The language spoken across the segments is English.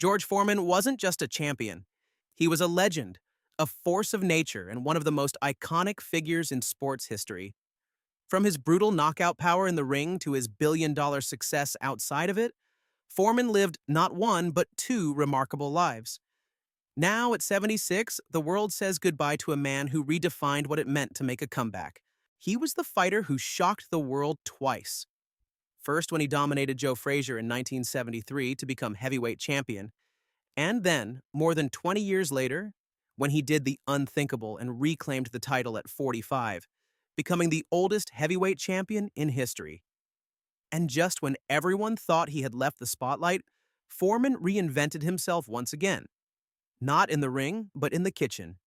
George Foreman wasn't just a champion. He was a legend, a force of nature, and one of the most iconic figures in sports history. From his brutal knockout power in the ring to his billion-dollar success outside of it, Foreman lived not one, but two remarkable lives. Now, at 76, the world says goodbye to a man who redefined what it meant to make a comeback. He was the fighter who shocked the world twice. First, when he dominated Joe Frazier in 1973 to become heavyweight champion, and then, more than 20 years later, when he did the unthinkable and reclaimed the title at 45, becoming the oldest heavyweight champion in history. And just when everyone thought he had left the spotlight, Foreman reinvented himself once again. Not in the ring, but in the kitchen.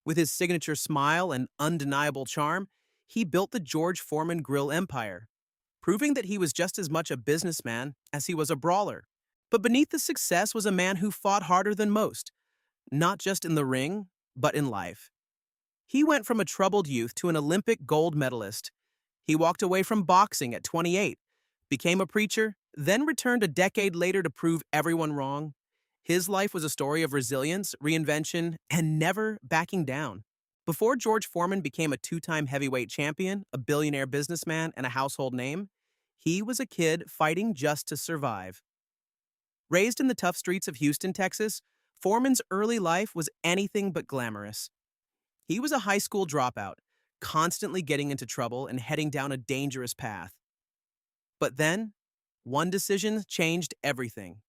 With his signature smile and undeniable charm, he built the George Foreman grill empire, proving that he was just as much a businessman as he was a brawler. But beneath the success was a man who fought harder than most, not just in the ring, but in life. He went from a troubled youth to an Olympic gold medalist. He walked away from boxing at 28, became a preacher, then returned a decade later to prove everyone wrong. His life was a story of resilience, reinvention, and never backing down. Before George Foreman became a two-time heavyweight champion, a billionaire businessman, and a household name, he was a kid fighting just to survive. Raised in the tough streets of Houston, Texas, Foreman's early life was anything but glamorous. He was a high school dropout, constantly getting into trouble and heading down a dangerous path. But then, one decision changed everything.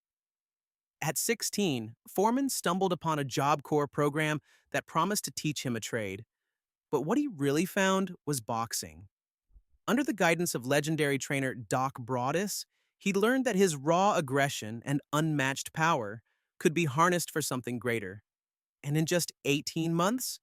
At 16, Foreman stumbled upon a Job Corps program that promised to teach him a trade. But what he really found was boxing. Under the guidance of legendary trainer Doc Broadus, he learned that his raw aggression and unmatched power could be harnessed for something greater. And in just 18 months,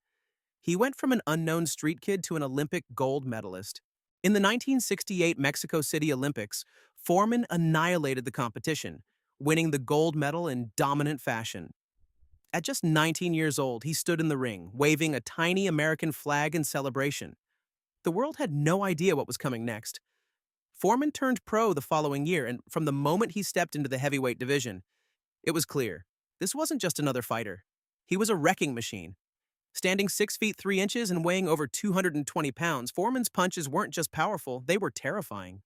he went from an unknown street kid to an Olympic gold medalist. In the 1968 Mexico City Olympics, Foreman annihilated the competition, winning the gold medal in dominant fashion. At just 19 years old, he stood in the ring, waving a tiny American flag in celebration. The world had no idea what was coming next. Foreman turned pro the following year, and from the moment he stepped into the heavyweight division, it was clear. This wasn't just another fighter. He was a wrecking machine. Standing 6 feet 3 inches and weighing over 220 pounds, Foreman's punches weren't just powerful, they were terrifying.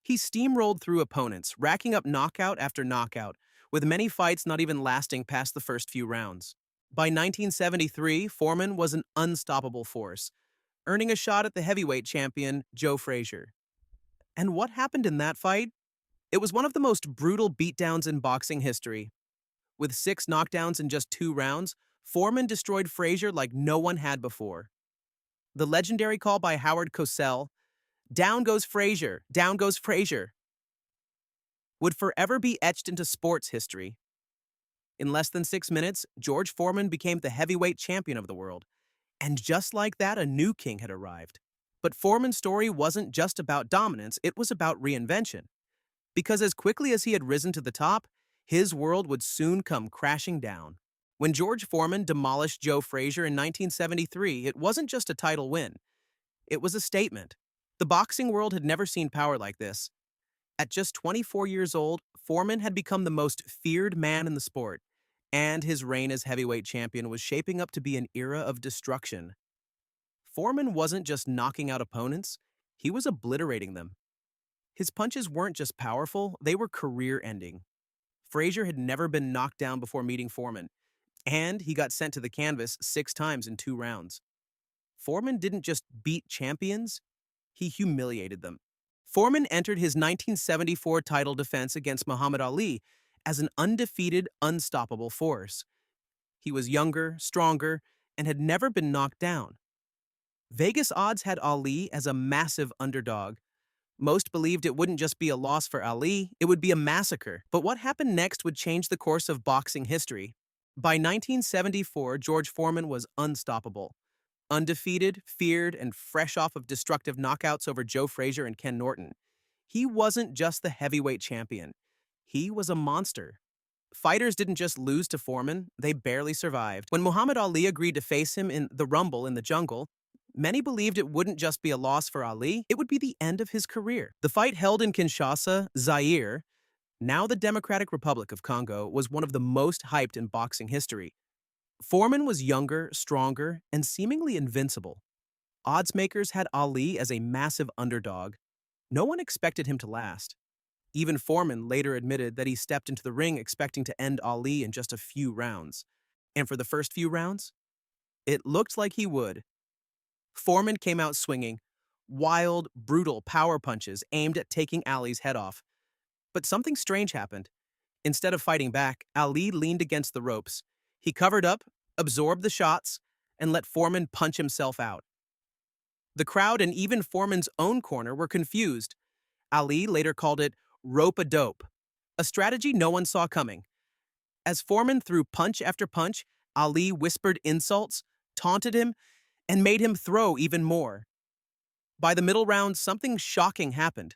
He steamrolled through opponents, racking up knockout after knockout, with many fights not even lasting past the first few rounds. By 1973, Foreman was an unstoppable force, earning a shot at the heavyweight champion, Joe Frazier. And what happened in that fight? It was one of the most brutal beatdowns in boxing history. With 6 knockdowns in just 2 rounds, Foreman destroyed Frazier like no one had before. The legendary call by Howard Cosell, "Down goes Frazier, down goes Frazier," would forever be etched into sports history. In less than 6 minutes, George Foreman became the heavyweight champion of the world. And just like that, a new king had arrived. But Foreman's story wasn't just about dominance, it was about reinvention. Because as quickly as he had risen to the top, his world would soon come crashing down. When George Foreman demolished Joe Frazier in 1973, it wasn't just a title win. It was a statement. The boxing world had never seen power like this. At just 24 years old, Foreman had become the most feared man in the sport, and his reign as heavyweight champion was shaping up to be an era of destruction. Foreman wasn't just knocking out opponents, he was obliterating them. His punches weren't just powerful, they were career-ending. Frazier had never been knocked down before meeting Foreman, and he got sent to the canvas 6 times in 2 rounds. Foreman didn't just beat champions, he humiliated them. Foreman entered his 1974 title defense against Muhammad Ali as an undefeated, unstoppable force. He was younger, stronger, and had never been knocked down. Vegas odds had Ali as a massive underdog. Most believed it wouldn't just be a loss for Ali, it would be a massacre. But what happened next would change the course of boxing history. By 1974, George Foreman was unstoppable. Undefeated, feared, and fresh off of destructive knockouts over Joe Frazier and Ken Norton. He wasn't just the heavyweight champion. He was a monster. Fighters didn't just lose to Foreman, they barely survived. When Muhammad Ali agreed to face him in the Rumble in the jungle, many believed it wouldn't just be a loss for Ali, it would be the end of his career. The fight held in Kinshasa, Zaire, Now the Democratic Republic of Congo was one of the most hyped in boxing history. Foreman was younger, stronger, and seemingly invincible. Odds makers had Ali as a massive underdog. No one expected him to last. Even Foreman later admitted that he stepped into the ring expecting to end Ali in just a few rounds. And for the first few rounds, it looked like he would. Foreman came out swinging, wild, brutal power punches aimed at taking Ali's head off. But something strange happened. Instead of fighting back, Ali leaned against the ropes. He covered up, absorbed the shots, and let Foreman punch himself out. The crowd and even Foreman's own corner were confused. Ali later called it rope-a-dope, a strategy no one saw coming. As Foreman threw punch after punch, Ali whispered insults, taunted him, and made him throw even more. By the middle round, something shocking happened.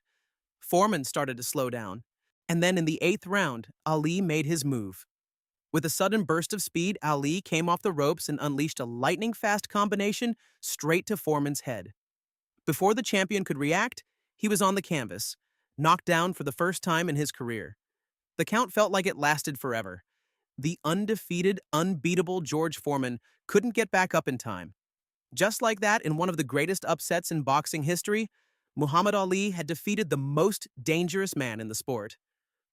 Foreman started to slow down. And then in the 8th round, Ali made his move. With a sudden burst of speed, Ali came off the ropes and unleashed a lightning-fast combination straight to Foreman's head. Before the champion could react, he was on the canvas, knocked down for the first time in his career. The count felt like it lasted forever. The undefeated, unbeatable George Foreman couldn't get back up in time. Just like that, in one of the greatest upsets in boxing history, Muhammad Ali had defeated the most dangerous man in the sport.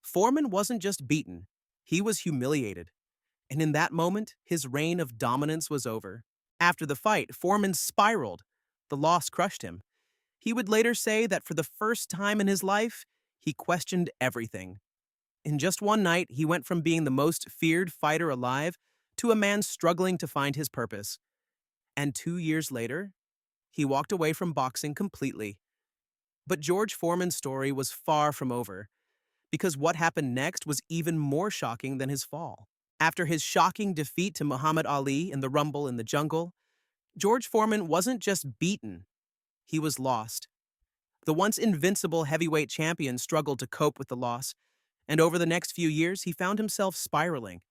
Foreman wasn't just beaten, he was humiliated. And in that moment, his reign of dominance was over. After the fight, Foreman spiraled. The loss crushed him. He would later say that for the first time in his life, he questioned everything. In just one night, he went from being the most feared fighter alive to a man struggling to find his purpose. And 2 years later, he walked away from boxing completely. But George Foreman's story was far from over, because what happened next was even more shocking than his fall. After his shocking defeat to Muhammad Ali in the Rumble in the Jungle, George Foreman wasn't just beaten, he was lost. The once invincible heavyweight champion struggled to cope with the loss, and over the next few years, he found himself spiraling.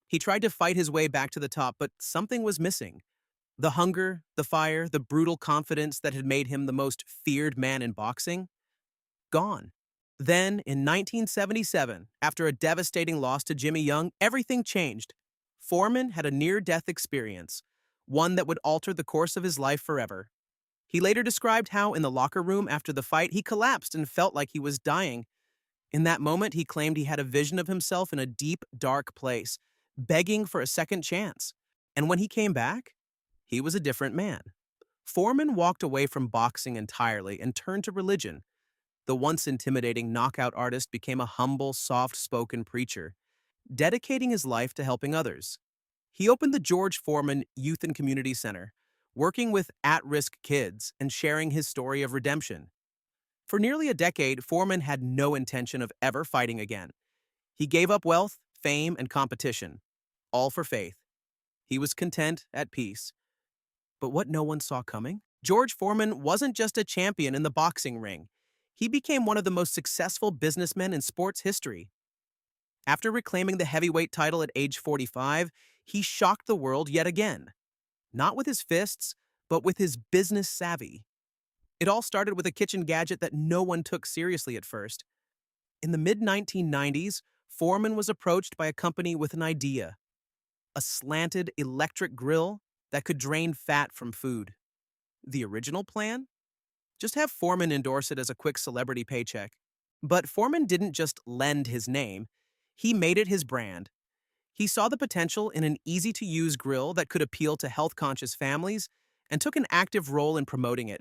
He tried to fight his way back to the top, but something was missing. The hunger, the fire, the brutal confidence that had made him the most feared man in boxing? Gone. Then, in 1977, after a devastating loss to Jimmy Young, everything changed. Foreman had a near-death experience, one that would alter the course of his life forever. He later described how, in the locker room after the fight, he collapsed and felt like he was dying. In that moment, he claimed he had a vision of himself in a deep, dark place, begging for a second chance. And when he came back, he was a different man. Foreman walked away from boxing entirely and turned to religion. The once intimidating knockout artist became a humble, soft-spoken preacher, dedicating his life to helping others. He opened the George Foreman Youth and Community Center, working with at-risk kids and sharing his story of redemption. For nearly a decade, Foreman had no intention of ever fighting again. He gave up wealth, fame, and competition, all for faith. He was content, at peace. But what no one saw coming? George Foreman wasn't just a champion in the boxing ring. He became one of the most successful businessmen in sports history. After reclaiming the heavyweight title at age 45, he shocked the world yet again. Not with his fists, but with his business savvy. It all started with a kitchen gadget that no one took seriously at first. In the mid-1990s, Foreman was approached by a company with an idea: a slanted electric grill that could drain fat from food. The original plan? Just have Foreman endorse it as a quick celebrity paycheck. But Foreman didn't just lend his name, he made it his brand. He saw the potential in an easy-to-use grill that could appeal to health-conscious families and took an active role in promoting it.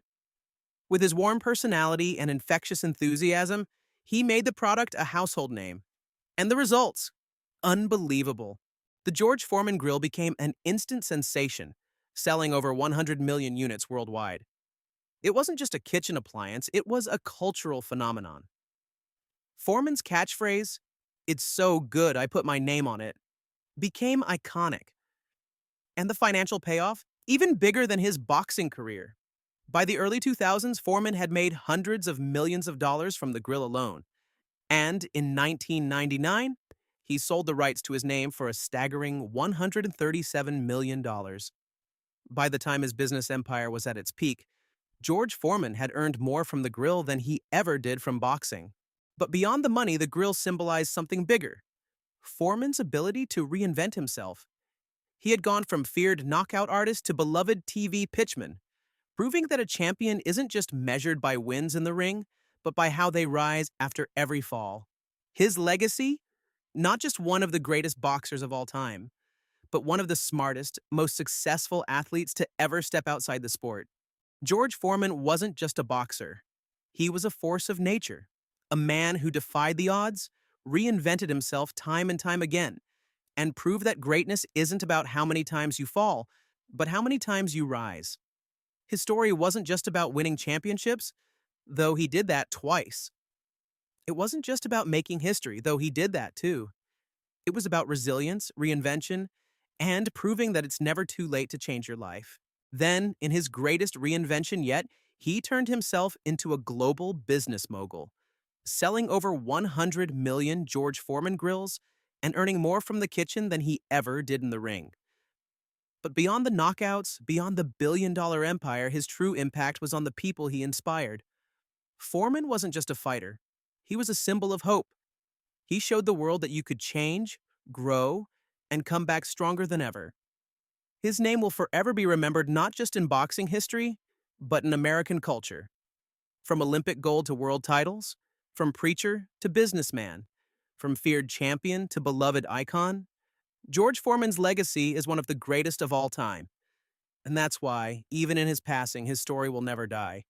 With his warm personality and infectious enthusiasm, he made the product a household name. And the results? Unbelievable. The George Foreman grill became an instant sensation, selling over 100 million units worldwide. It wasn't just a kitchen appliance, it was a cultural phenomenon. Foreman's catchphrase, "It's so good I put my name on it," became iconic. And the financial payoff? Even bigger than his boxing career. By the early 2000s, Foreman had made hundreds of millions of dollars from the grill alone. And in 1999, he sold the rights to his name for a staggering $137 million. By the time his business empire was at its peak, George Foreman had earned more from the grill than he ever did from boxing. But beyond the money, the grill symbolized something bigger: Foreman's ability to reinvent himself. He had gone from feared knockout artist to beloved TV pitchman, proving that a champion isn't just measured by wins in the ring, but by how they rise after every fall. His legacy? Not just one of the greatest boxers of all time, but one of the smartest, most successful athletes to ever step outside the sport. George Foreman wasn't just a boxer. He was a force of nature, a man who defied the odds, reinvented himself time and time again, and proved that greatness isn't about how many times you fall, but how many times you rise. His story wasn't just about winning championships, though he did that twice. It wasn't just about making history, though he did that too. It was about resilience, reinvention, and proving that it's never too late to change your life. Then, in his greatest reinvention yet, he turned himself into a global business mogul, selling over 100 million George Foreman grills and earning more from the kitchen than he ever did in the ring. But beyond the knockouts, beyond the billion-dollar empire, his true impact was on the people he inspired. Foreman wasn't just a fighter. He was a symbol of hope. He showed the world that you could change, grow, and come back stronger than ever. His name will forever be remembered not just in boxing history, but in American culture. From Olympic gold to world titles, from preacher to businessman, from feared champion to beloved icon, George Foreman's legacy is one of the greatest of all time. And that's why, even in his passing, his story will never die.